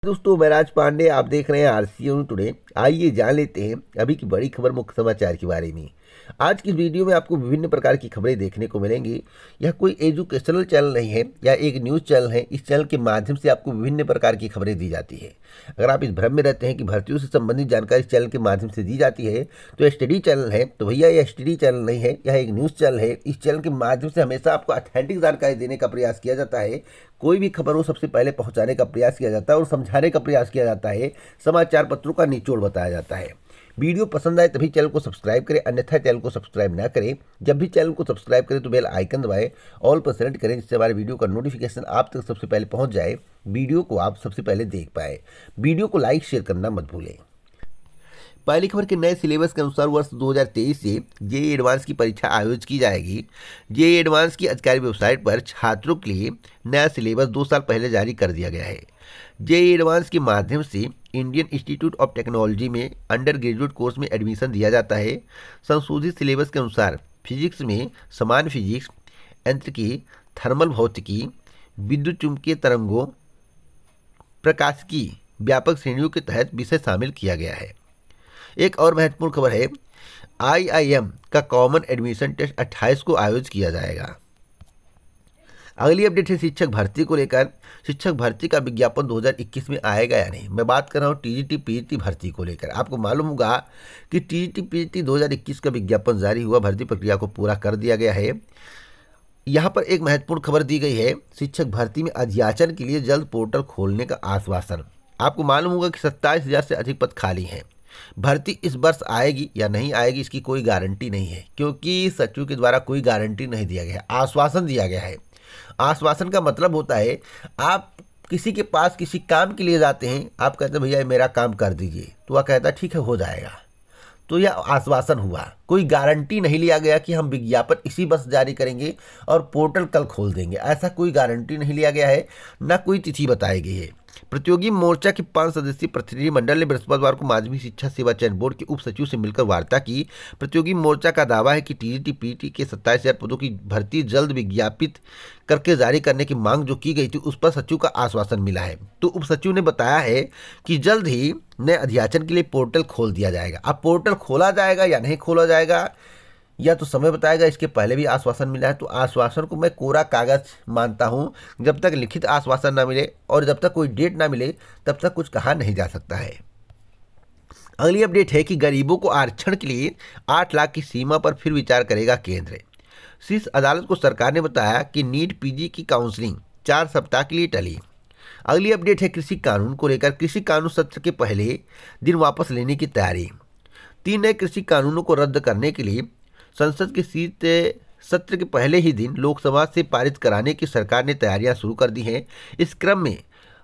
दोस्तों मैं राज पांडे, आप देख रहे हैं आरसीएन टुडे। आइए जान लेते हैं अभी की बड़ी खबर मुख्य समाचार के बारे में। आज की वीडियो में आपको विभिन्न प्रकार की खबरें देखने को मिलेंगी। यह कोई एजुकेशनल चैनल नहीं है या एक न्यूज़ चैनल है। इस चैनल के माध्यम से आपको विभिन्न प्रकार की खबरें दी जाती है। अगर आप इस भ्रम में रहते हैं कि भर्तियों से संबंधित जानकारी इस चैनल के माध्यम से दी जाती है तो यह स्टडी चैनल है, तो भैया यह स्टडी चैनल नहीं है, यह एक न्यूज़ चैनल है। इस चैनल के माध्यम से हमेशा आपको ऑथेंटिक जानकारी देने का प्रयास किया जाता है। कोई भी खबर हो सबसे पहले पहुंचाने का प्रयास किया जाता है और समझाने का प्रयास किया जाता है। समाचार पत्रों का निचोड़ बताया जाता है। वीडियो पसंद आए तभी चैनल को सब्सक्राइब करें, अन्यथा चैनल को सब्सक्राइब ना करें। जब भी चैनल को सब्सक्राइब करें तो बेल आइकन दबाएं, ऑल पर सेलेक्ट करें, जिससे हमारे वीडियो का नोटिफिकेशन आप तक सबसे पहले पहुंच जाए, वीडियो को आप सबसे पहले देख पाए। वीडियो को लाइक शेयर करना मत भूलें। पहली खबर के नए सिलेबस के अनुसार वर्ष 2023 से जेईई एडवांस की परीक्षा आयोजित की जाएगी। जेईई एडवांस की आधिकारिक वेबसाइट पर छात्रों के लिए नया सिलेबस 2 साल पहले जारी कर दिया गया है। जेईई एडवांस के माध्यम से इंडियन इंस्टीट्यूट ऑफ टेक्नोलॉजी में अंडर ग्रेजुएट कोर्स में एडमिशन दिया जाता है। संशोधित सिलेबस के अनुसार फिजिक्स में समान फिजिक्स, यांत्रिकी, थर्मल भौतिकी, विद्युत चुंबकीय तरंगों, प्रकाशिकी व्यापक श्रेणियों के तहत विषय शामिल किया गया है। एक और महत्वपूर्ण खबर है, आईआईएम का कॉमन एडमिशन टेस्ट 28 को आयोजित किया जाएगा। अगली अपडेट है शिक्षक भर्ती को लेकर। शिक्षक भर्ती का विज्ञापन 2021 में आएगा या नहीं। मैं बात कर रहा हूँ टीजीटी पीजीटी भर्ती को लेकर। आपको मालूम होगा कि टीजीटी पीजीटी 2021 का विज्ञापन जारी हुआ, भर्ती प्रक्रिया को पूरा कर दिया गया है। यहाँ पर एक महत्वपूर्ण खबर दी गई है, शिक्षक भर्ती में अध्याचन के लिए जल्द पोर्टल खोलने का आश्वासन। आपको मालूम होगा कि 27,000 से अधिक पद खाली हैं। भर्ती इस वर्ष आएगी या नहीं आएगी इसकी कोई गारंटी नहीं है, क्योंकि सचिव के द्वारा कोई गारंटी नहीं दिया गया है, आश्वासन दिया गया है। आश्वासन का मतलब होता है आप किसी के पास किसी काम के लिए जाते हैं, आप कहते हैं भैया मेरा काम कर दीजिए, तो वह कहता है ठीक है हो जाएगा, तो यह आश्वासन हुआ। कोई गारंटी नहीं लिया गया कि हम विज्ञापन इसी वर्ष जारी करेंगे और पोर्टल कल खोल देंगे, ऐसा कोई गारंटी नहीं लिया गया है, ना कोई तिथि बताई गई है। प्रतियोगी मोर्चा के 5 सदस्यीय प्रतिनिधि मंडल ने बृहस्पतिवार को माध्यमिक शिक्षा सेवा चयन बोर्ड के उप सचिव से मिलकर वार्ता की। प्रतियोगी मोर्चा का दावा है कि टीजीटी पीजीटी के 27,000 पदों की भर्ती जल्द विज्ञापित करके जारी करने की मांग जो की गई थी उस पर सचिव का आश्वासन मिला है। तो उप सचिव ने बताया है कि जल्द ही नए अध्याचन के लिए पोर्टल खोल दिया जाएगा। अब पोर्टल खोला जाएगा या नहीं खोला जाएगा या तो समय बताएगा। इसके पहले भी आश्वासन मिला है, तो आश्वासन को मैं कोरा कागज मानता हूं। जब तक लिखित आश्वासन ना मिले और जब तक कोई डेट ना मिले तब तक कुछ कहा नहीं जा सकता है। अगली अपडेट है कि गरीबों को आरक्षण के लिए 8 लाख की सीमा पर फिर विचार करेगा केंद्र। शीर्ष अदालत को सरकार ने बताया कि नीट पीजी की काउंसलिंग 4 सप्ताह के लिए टली। अगली अपडेट है कृषि कानून को लेकर। कृषि कानून सत्र के पहले दिन वापस लेने की तैयारी। 3 नए कृषि कानूनों को रद्द करने के लिए संसद के शीत सत्र के पहले ही दिन लोकसभा से पारित कराने की सरकार ने तैयारियां शुरू कर दी हैं। इस क्रम में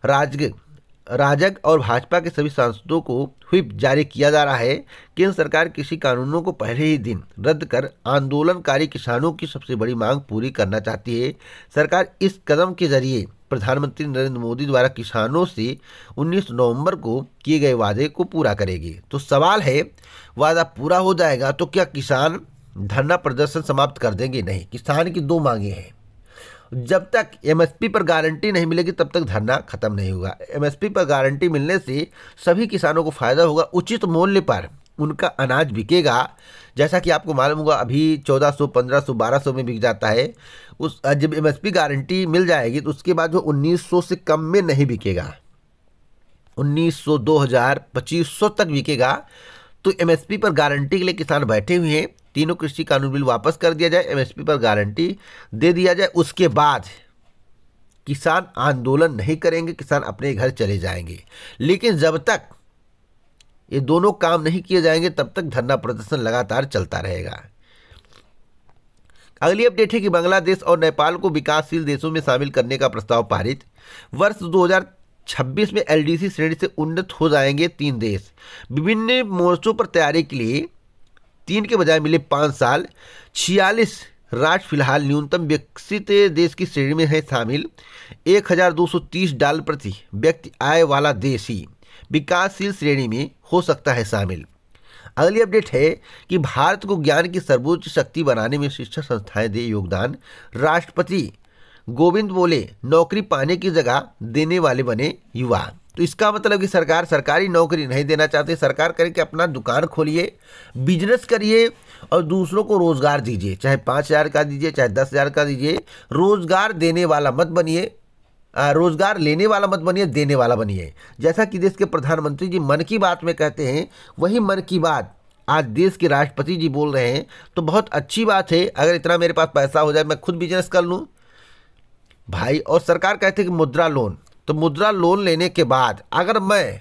राजग और भाजपा के सभी सांसदों को व्हिप जारी किया जा रहा है। केंद्र सरकार कृषि कानूनों को पहले ही दिन रद्द कर आंदोलनकारी किसानों की सबसे बड़ी मांग पूरी करना चाहती है। सरकार इस कदम के जरिए प्रधानमंत्री नरेंद्र मोदी द्वारा किसानों से 19 नवंबर को किए गए वादे को पूरा करेगी। तो सवाल है, वादा पूरा हो जाएगा तो क्या किसान धरना प्रदर्शन समाप्त कर देंगे? नहीं। किसान की 2 मांगे हैं। जब तक एमएसपी पर गारंटी नहीं मिलेगी तब तक धरना खत्म नहीं होगा। एमएसपी पर गारंटी मिलने से सभी किसानों को फायदा होगा। उचित मूल्य पर उनका अनाज बिकेगा। जैसा कि आपको मालूम होगा अभी 1400, 1500, 1200 में बिक जाता है। उस जब एमएसपी गारंटी मिल जाएगी तो उसके बाद वो 1900 से कम में नहीं बिकेगा, 1900, 2000, 2500 तक बिकेगा। तो एमएसपी पर गारंटी के लिए किसान बैठे हुए हैं। तीनों कृषि कानून बिल वापस कर दिया जाए, एमएसपी पर गारंटी दे दिया जाए, उसके बाद किसान आंदोलन नहीं करेंगे, किसान अपने घर चले जाएंगे। लेकिन जब तक ये दोनों काम नहीं किए जाएंगे तब तक धरना प्रदर्शन लगातार चलता रहेगा। अगली अपडेट है कि बांग्लादेश और नेपाल को विकासशील देशों में शामिल करने का प्रस्ताव पारित। वर्ष 2026 में एलडीसी श्रेणी से उन्नत हो जाएंगे 3 देश। विभिन्न मोर्चों पर तैयारी के लिए 3 के बजाय मिले 5 साल। 46 राष्ट्र फिलहाल न्यूनतम विकसित देश की श्रेणी में है शामिल। $1,230 प्रति व्यक्ति आय वाला देश ही विकासशील श्रेणी में हो सकता है शामिल। अगली अपडेट है कि भारत को ज्ञान की सर्वोच्च शक्ति बनाने में शिक्षा संस्थाएं दे योगदान। राष्ट्रपति गोविंद बोले, नौकरी पाने की जगह देने वाले बने युवा। तो इसका मतलब कि सरकार सरकारी नौकरी नहीं देना चाहती। सरकार करे कि अपना दुकान खोलिए, बिजनेस करिए और दूसरों को रोजगार दीजिए, चाहे 5,000 का दीजिए, चाहे 10,000 का दीजिए। रोजगार देने वाला मत बनिए, रोजगार लेने वाला मत बनिए, देने वाला बनिए। जैसा कि देश के प्रधानमंत्री जी मन की बात में कहते हैं, वही मन की बात आज देश के राष्ट्रपति जी बोल रहे हैं। तो बहुत अच्छी बात है, अगर इतना मेरे पास पैसा हो जाए मैं खुद बिजनेस कर लूँ भाई। और सरकार कहते हैं कि मुद्रा लोन, तो मुद्रा लोन लेने के बाद अगर मैं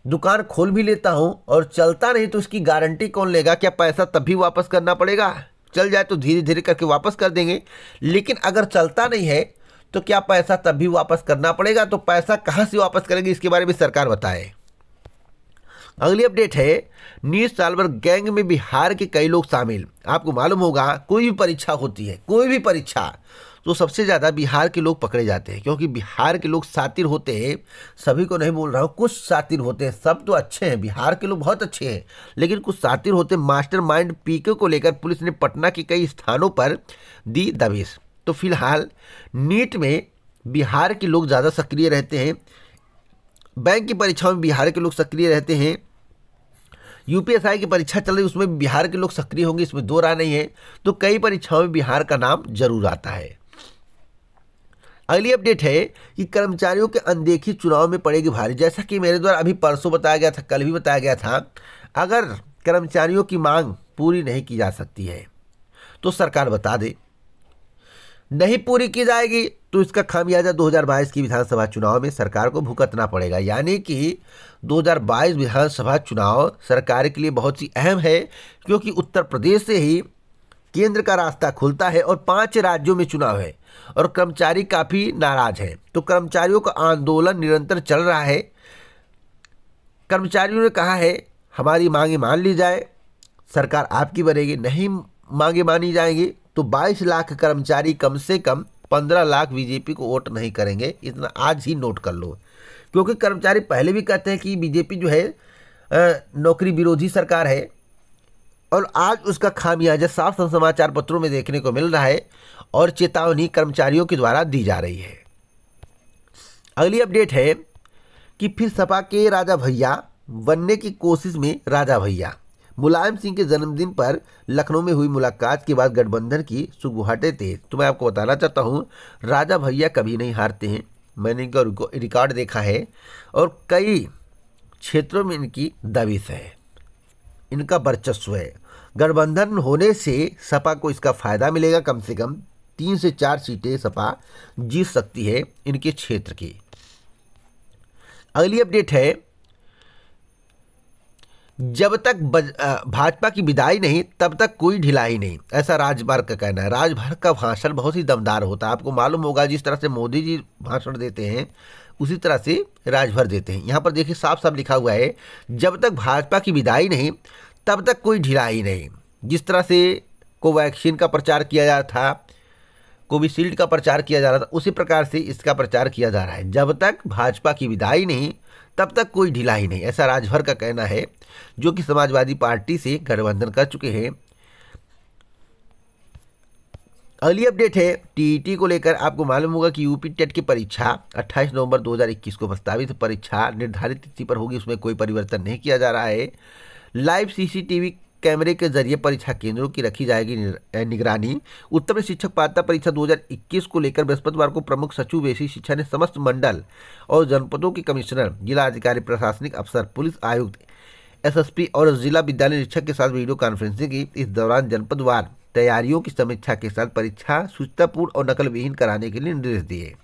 दुकान खोल भी लेता हूं और चलता नहीं तो इसकी गारंटी कौन लेगा? क्या पैसा तब भी वापस करना पड़ेगा? चल जाए तो धीरे धीरे करके वापस कर देंगे, लेकिन अगर चलता नहीं है तो क्या पैसा तब भी वापस करना पड़ेगा? तो पैसा कहां से वापस करेंगे, इसके बारे में सरकार बताए। अगली अपडेट है, नीट साल भर गैंग में बिहार के कई लोग शामिल। आपको मालूम होगा कोई भी परीक्षा होती है, कोई भी परीक्षा, तो सबसे ज़्यादा बिहार के लोग पकड़े जाते हैं, क्योंकि बिहार के लोग शातिर होते हैं। सभी को नहीं बोल रहा हूँ, कुछ शातिर होते हैं, सब तो अच्छे हैं, बिहार के लोग बहुत अच्छे हैं, लेकिन कुछ शातिर होते हैं। मास्टरमाइंड पीके को लेकर पुलिस ने पटना के कई स्थानों पर दी दबिश। तो फिलहाल नीट में बिहार के लोग ज़्यादा सक्रिय रहते हैं, बैंक की परीक्षाओं में बिहार के लोग सक्रिय रहते हैं, यूपीएसआई की परीक्षा चल रही है उसमें बिहार के लोग सक्रिय होंगे, इसमें दो राय नहीं है। तो कई परीक्षाओं में बिहार का नाम जरूर आता है। अगली अपडेट है कि कर्मचारियों के अनदेखी चुनाव में पड़ेगी भारी। जैसा कि मेरे द्वारा अभी परसों बताया गया था, कल भी बताया गया था, अगर कर्मचारियों की मांग पूरी नहीं की जा सकती है तो सरकार बता दे, नहीं पूरी की जाएगी तो इसका खामियाजा 2022 की विधानसभा चुनाव में सरकार को भुगतना पड़ेगा। यानी कि 2022 विधानसभा चुनाव सरकार के लिए बहुत ही अहम है, क्योंकि उत्तर प्रदेश से ही केंद्र का रास्ता खुलता है और 5 राज्यों में चुनाव है और कर्मचारी काफ़ी नाराज हैं। तो कर्मचारियों का आंदोलन निरंतर चल रहा है। कर्मचारियों ने कहा है हमारी मांगे मान ली जाए, सरकार आपकी बनेगी। नहीं मांगे मानी जाएंगी तो 22 लाख कर्मचारी कम से कम 15 लाख बीजेपी को वोट नहीं करेंगे। इतना आज ही नोट कर लो, क्योंकि कर्मचारी पहले भी कहते हैं कि बीजेपी जो है नौकरी विरोधी सरकार है, और आज उसका खामियाजा साफ साफ समाचार पत्रों में देखने को मिल रहा है और चेतावनी कर्मचारियों के द्वारा दी जा रही है। अगली अपडेट है कि फिर सपा के राजा भैया बनने की कोशिश में राजा भैया। मुलायम सिंह के जन्मदिन पर लखनऊ में हुई मुलाकात के बाद गठबंधन की सुगबुगाहटें तेज। तो मैं आपको बताना चाहता हूँ, राजा भैया कभी नहीं हारते हैं। मैंने इनका रिकॉर्ड देखा है और कई क्षेत्रों में इनकी दबिश है, इनका वर्चस्व है। गठबंधन होने से सपा को इसका फायदा मिलेगा। कम से कम 3 से 4 सीटें सपा जीत सकती है इनके क्षेत्र की। अगली अपडेट है, जब तक भाजपा की विदाई नहीं तब तक कोई ढिलाई नहीं, ऐसा राजभर का कहना है। राजभर का भाषण बहुत ही दमदार होता है। आपको मालूम होगा जिस तरह से मोदी जी भाषण देते हैं उसी तरह से राजभर देते हैं। यहाँ पर देखिए साफ साफ लिखा हुआ है, जब तक भाजपा की विदाई नहीं तब तक कोई ढिलाई नहीं। जिस तरह से कोवैक्सीन का प्रचार किया जा रहा था, कोविशील्ड का प्रचार किया जा रहा था, उसी प्रकार से इसका प्रचार किया जा रहा है। जब तक भाजपा की विदाई नहीं तब तक कोई ढिलाई नहीं, ऐसा राजभर का कहना है, जो कि समाजवादी पार्टी से गठबंधन कर चुके हैं। अगली अपडेट है टीईटी को लेकर। आपको मालूम होगा कि यूपी टेट की परीक्षा 28 नवंबर 2021 को प्रस्तावित परीक्षा निर्धारित तिथि पर होगी, उसमें कोई परिवर्तन नहीं किया जा रहा है। लाइव सीसीटीवी कैमरे के जरिए परीक्षा केंद्रों की रखी जाएगी निगरानी। उत्तर प्रदेश शिक्षक पात्रता परीक्षा 2021 को लेकर बृहस्पतिवार को प्रमुख सचिव बेसिक शिक्षा ने समस्त मंडल और जनपदों के कमिश्नर, जिला अधिकारी, प्रशासनिक अफसर, पुलिस आयुक्त, एसएसपी और जिला विद्यालय निरीक्षक के साथ वीडियो कॉन्फ्रेंसिंग की। इस दौरान जनपदवार तैयारियों की समीक्षा के साथ परीक्षा शुचितापूर्ण और नकल विहीन कराने के लिए निर्देश दिए।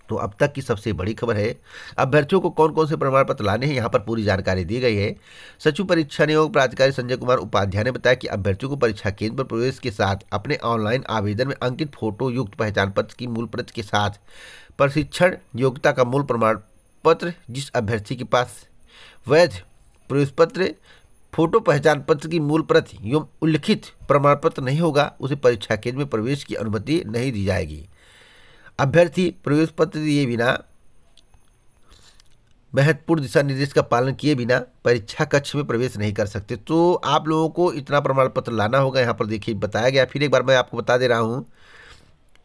तो अब तक की सबसे बड़ी खबर है, अभ्यर्थियों को कौन कौन से प्रमाण पत्र लाने हैं, यहाँ पर पूरी जानकारी दी गई है। सचिव परीक्षा नियोग प्राधिकारी संजय कुमार उपाध्याय ने बताया कि अभ्यर्थियों को परीक्षा केंद्र पर प्रवेश के साथ अपने ऑनलाइन आवेदन में अंकित फोटो युक्त पहचान पत्र की मूल प्रति के साथ प्रशिक्षण योग्यता का मूल प्रमाण पत्र, जिस अभ्यर्थी के पास वैध प्रवेश पत्र, फोटो पहचान पत्र की मूल प्रति एवं उल्लिखित प्रमाण पत्र नहीं होगा, उसे परीक्षा केंद्र में प्रवेश की अनुमति नहीं दी जाएगी। अभ्यर्थी प्रवेश पत्र दिए बिना, महत्वपूर्ण दिशा निर्देश का पालन किए बिना परीक्षा कक्ष में प्रवेश नहीं कर सकते। तो आप लोगों को इतना प्रमाण पत्र लाना होगा। यहाँ पर देखिए बताया गया, फिर एक बार मैं आपको बता दे रहा हूँ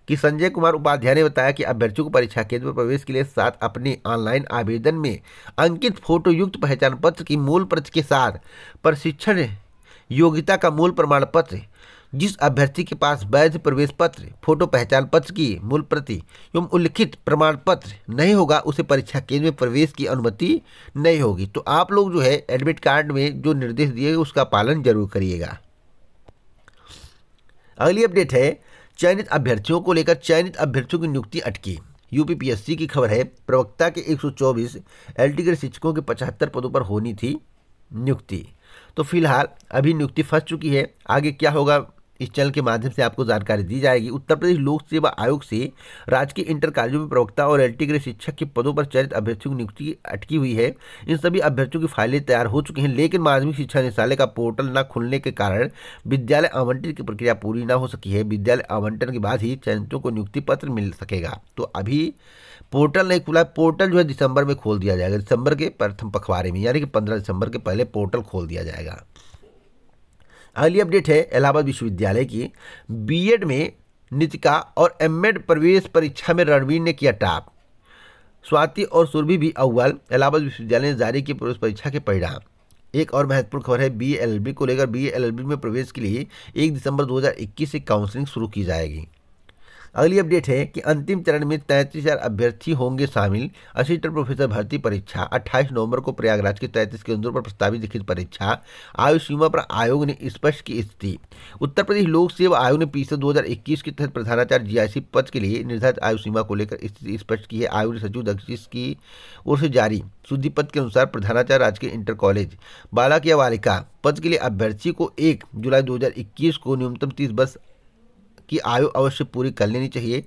कि संजय कुमार उपाध्याय ने बताया कि अभ्यर्थियों को परीक्षा केंद्र पर प्रवेश के लिए साथ अपने ऑनलाइन आवेदन में अंकित फोटो युक्त पहचान पत्र की मूल प्रति के साथ प्रशिक्षण योग्यता का मूल प्रमाण पत्र, जिस अभ्यर्थी के पास वैध प्रवेश पत्र, फोटो पहचान पत्र की मूल प्रति एवं उल्लिखित प्रमाण पत्र नहीं होगा, उसे परीक्षा केंद्र में प्रवेश की अनुमति नहीं होगी। तो आप लोग जो है एडमिट कार्ड में जो निर्देश दिए उसका पालन जरूर करिएगा। अगली अपडेट है चयनित अभ्यर्थियों को लेकर चयनित अभ्यर्थियों की नियुक्ति अटकी। यूपीपीएससी की खबर है, प्रवक्ता के 124 एलटी ग्रेड शिक्षकों के 75 पदों पर होनी थी नियुक्ति। तो फिलहाल अभी नियुक्ति फंस चुकी है, आगे क्या होगा इस चैनल के माध्यम से आपको जानकारी दी जाएगी। उत्तर प्रदेश लोक सेवा आयोग से राजकीय इंटर कॉलेजों में प्रवक्ता और एलटी ग्रेड शिक्षक के पदों पर चयनित अभ्यर्थियों की नियुक्ति अटकी हुई है। इन सभी अभ्यर्थियों की फाइलें तैयार हो चुकी हैं, लेकिन माध्यमिक शिक्षा निदेशालय का पोर्टल न खुलने के कारण विद्यालय आवंटन की प्रक्रिया पूरी न हो सकी है। विद्यालय आवंटन के बाद ही चयनितों को नियुक्ति पत्र मिल सकेगा। तो अभी पोर्टल नहीं खुला, पोर्टल जो है दिसंबर में खोल दिया जाएगा, दिसंबर के प्रथम पखवाड़े में, यानी कि 15 दिसंबर के पहले पोर्टल खोल दिया जाएगा। अगली अपडेट है इलाहाबाद विश्वविद्यालय की, बीएड में नितिका और एमएड प्रवेश परीक्षा में रणवीर ने किया टॉप, स्वाति और सुरभि भी अव्वल। इलाहाबाद विश्वविद्यालय ने जारी किए प्रवेश परीक्षा के परिणाम। एक और महत्वपूर्ण खबर है बीएलएलबी को लेकर, बीएलएलबी में प्रवेश के लिए 1 दिसंबर 2021 से काउंसलिंग शुरू की जाएगी। अगली अपडेट है कि अंतिम चरण में 33,000 अभ्यर्थी होंगे शामिल, असिस्टेंट प्रोफेसर भर्ती परीक्षा 28 नवंबर को प्रयागराज के 33 केंद्रों पर प्रस्तावित लिखित परीक्षा। आयु सीमा पर आयोग ने स्पष्ट की स्थिति। उत्तर प्रदेश लोक सेवा आयोग ने पीएससी 2021 के तहत प्रधानाचार्य जीआईसी पद के लिए निर्धारित आयु सीमा को लेकर स्थिति स्पष्ट की है। आयोग ने सचिव दक्षिश की ओर से जारी शुद्धि पद के अनुसार प्रधानाचार्य राजकीय इंटर कॉलेज बालक या बालिका पद के लिए अभ्यर्थी को 1 जुलाई 2021 को न्यूनतम 30 वर्ष की आयु अवश्य पूरी कर लेनी चाहिए।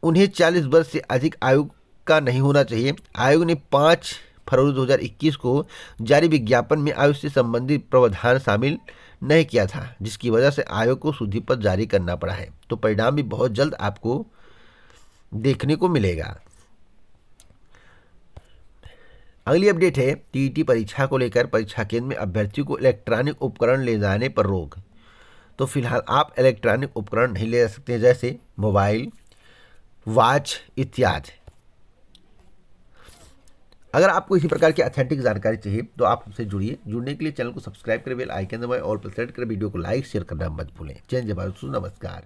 उन्हें 40 वर्ष से अधिक आयु का नहीं होना चाहिए। आयोग ने 5 फरवरी 2021 को जारी विज्ञापन में आयु से संबंधित प्रावधान शामिल नहीं किया था, जिसकी वजह से आयोग को शुद्धि पत्र जारी करना पड़ा है। तो परिणाम भी बहुत जल्द आपको देखने को मिलेगा। अगली अपडेट है टीईटी परीक्षा को लेकर, परीक्षा केंद्र में अभ्यर्थियों को इलेक्ट्रॉनिक उपकरण ले जाने पर रोक। तो फिलहाल आप इलेक्ट्रॉनिक उपकरण नहीं ले जा सकते हैं, जैसे मोबाइल, वॉच इत्यादि। अगर आपको इसी प्रकार की ऑथेंटिक जानकारी चाहिए तो आप हमसे जुड़िए। जुड़ने के लिए चैनल को सब्सक्राइब करें, बेल आइकन दबाएं, ऑल पर सेलेक्ट करें, वीडियो को लाइक शेयर करना मत भूलें। जय जय भारत, नमस्कार।